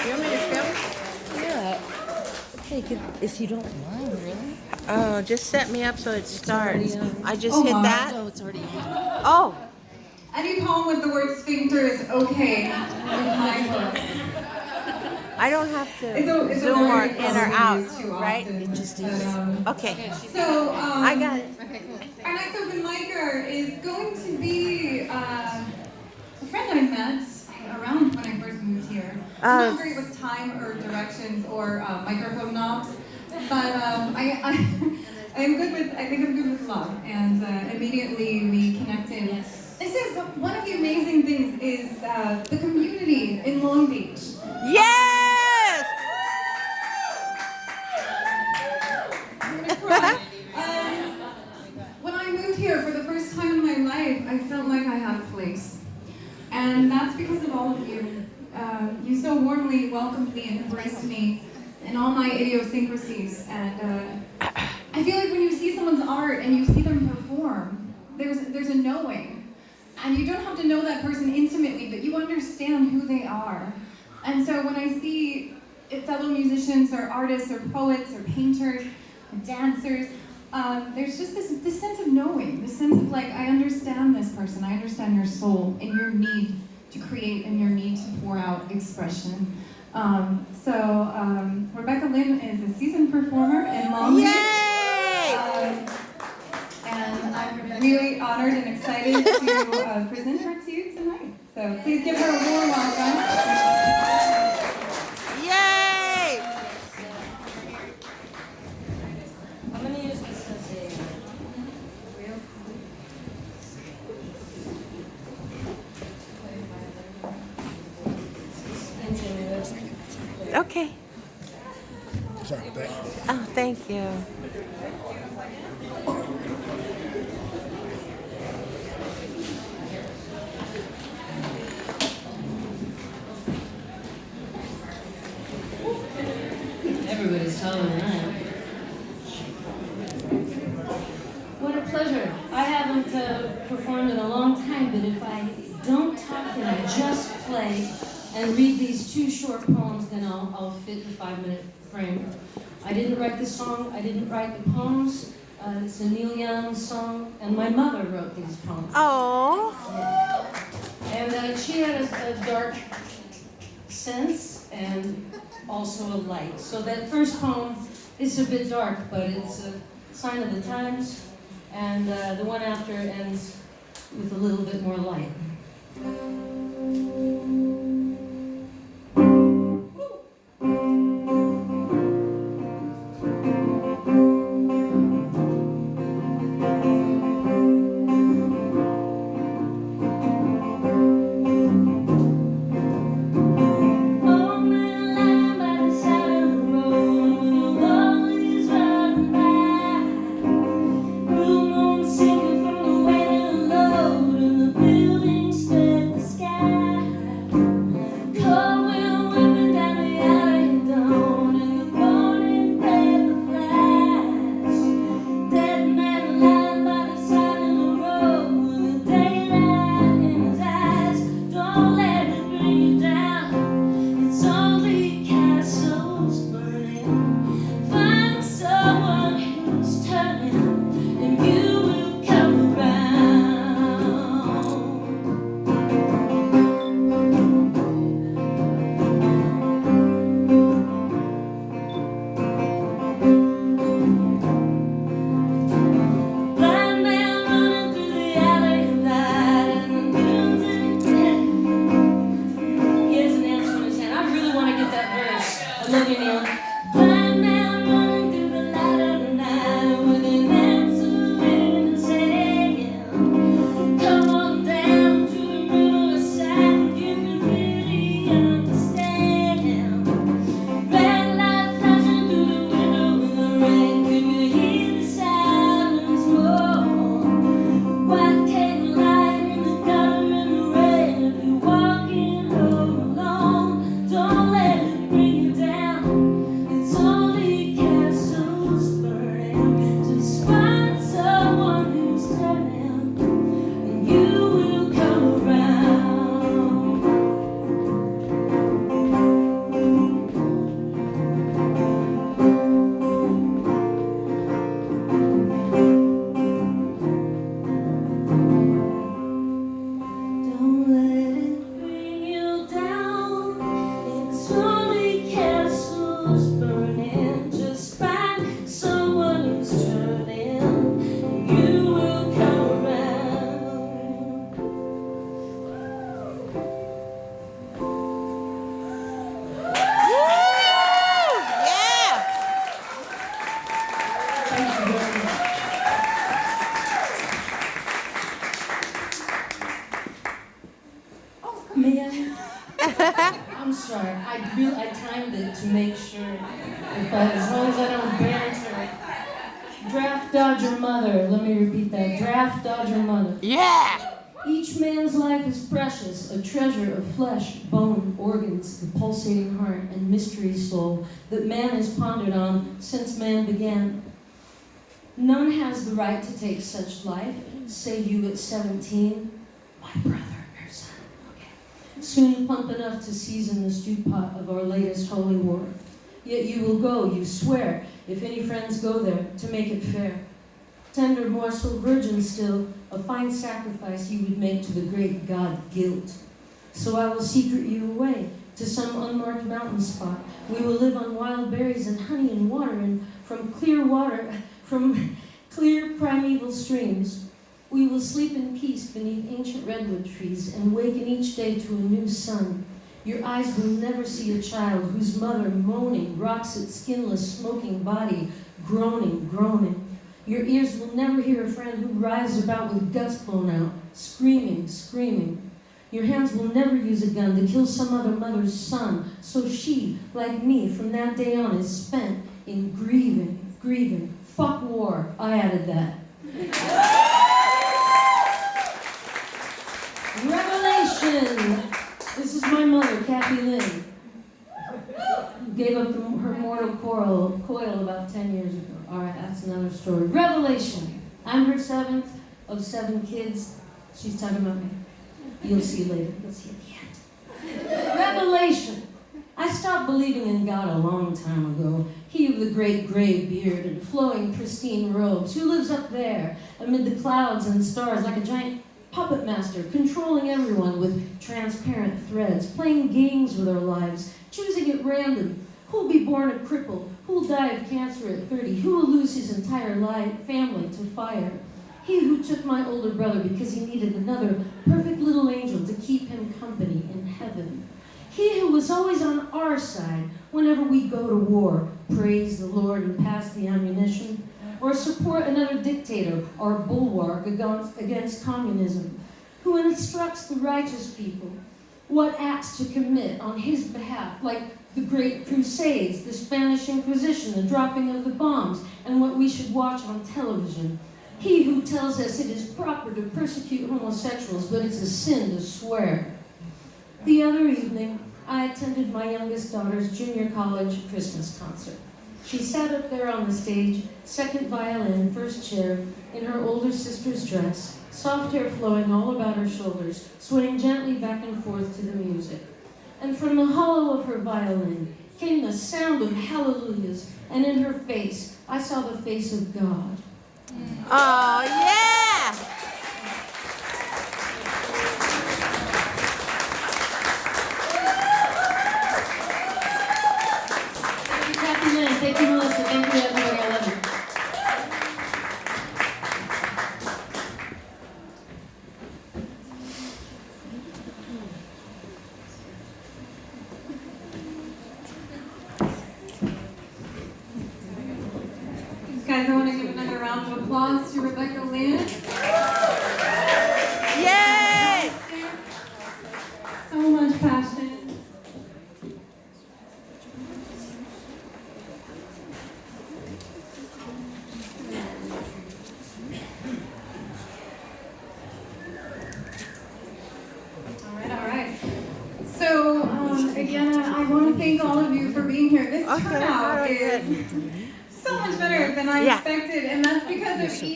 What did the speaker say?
You want me to film? Yeah. If you don't mind, really. Oh, just set me up so it starts. I just Oh hit my. that. Oh, it's already on. Oh, Any poem with the word sphincter is okay in my book. I don't have It's to a zoom or word in I or probably out, use too right? often. It just But, is. Okay, so, I got it. our next open micer is going to be a friend I met around when I first moved here. I'm not great with time or directions or microphone knobs, but I'm good with, I think I'm good with love, and immediately we connected. This is, one of the amazing things is the community in Long Beach. Yes! I'm gonna cry. When I moved here for the first time in my life, I felt like I had a place. And that's because of all of you. You so warmly welcomed me and embraced me in all my idiosyncrasies. And I feel like when you see someone's art and you see them perform, there's a knowing. And you don't have to know that person intimately, but you understand who they are. And so when I see fellow musicians or artists or poets or painters or dancers, there's just this sense of knowing, this sense of like, I understand this person, I understand your soul and your need to create and your need to pour out expression. Rebecca Lynn is a seasoned performer in Long Beach. Yay! And I'm really honored and excited to present her to you tonight. So please give her a warm welcome. Yay! I'm going to use this as a real. Okay. Sorry, back. Oh, thank you. Everybody's taller than I am. What a pleasure. I haven't performed in a long time, but if I don't talk and I just play and read these two short poems, then I'll fit the 5-minute frame. I didn't write the song, I didn't write the poems. It's a Neil Young song, and my mother wrote these poems. Oh. And she had a dark sense and also a light. So that first poem is a bit dark, but it's a sign of the times. And the one after ends with a little bit more light. I timed it to make sure, as long as I don't banter. Draft Dodger Mother. Let me repeat that. Draft Dodger Mother. Yeah. Each man's life is precious, a treasure of flesh, bone, organs, the pulsating heart, and mystery soul that man has pondered on since man began. None has the right to take such life, say you at 17. My brother, her son. Okay. Soon plump enough to season the stew pot of our latest holy war. Yet you will go, you swear, if any friends go there, to make it fair. Tender morsel, virgin still, a fine sacrifice you would make to the great god guilt. So I will secret you away to some unmarked mountain spot. We will live on wild berries and honey and water, and from clear primeval streams. We will sleep in peace beneath ancient redwood trees and waken each day to a new sun. Your eyes will never see a child whose mother, moaning, rocks its skinless, smoking body, groaning, groaning. Your ears will never hear a friend who writhes about with guts blown out, screaming, screaming. Your hands will never use a gun to kill some other mother's son, so she, like me, from that day on is spent in grieving, grieving. Fuck war, I added that. Revelation! This is my mother, Catherine E Lynn. Gave up her mortal coil about 10 years ago. All right, that's another story. Revelation. I'm her seventh of 7 kids. She's talking about me. You'll see later. You'll see at the end. Revelation. I stopped believing in God a long time ago. He of the great gray beard and flowing pristine robes, who lives up there amid the clouds and stars like a giant puppet master, controlling everyone with transparent threads, playing games with our lives, choosing at random who'll be born a cripple, who'll die of cancer at 30, who will lose his entire family to fire. He who took my older brother because he needed another perfect little angel to keep him company in heaven. He who was always on our side whenever we go to war, praise the Lord and pass the ammunition, or support another dictator or bulwark against communism, who instructs the righteous people what acts to commit on his behalf, like the Great Crusades, the Spanish Inquisition, the dropping of the bombs, and what we should watch on television. He who tells us it is proper to persecute homosexuals, but it's a sin to swear. The other evening, I attended my youngest daughter's junior college Christmas concert. She sat up there on the stage, second violin, first chair, in her older sister's dress, soft hair flowing all about her shoulders, swaying gently back and forth to the music. And from the hollow of her violin came the sound of hallelujahs, and in her face, I saw the face of God. Oh, yeah. Thank you, Catherine Lynn. Thank you, Melissa. Thank you, everybody. I love you. Guys, I want to give another round of applause to Rebecca Lynn. Yay! So much passion. All right. So, again, I want to thank all of you for being here. This Okay, turnout very is good. so much better than I Yeah. expected, and that's because of each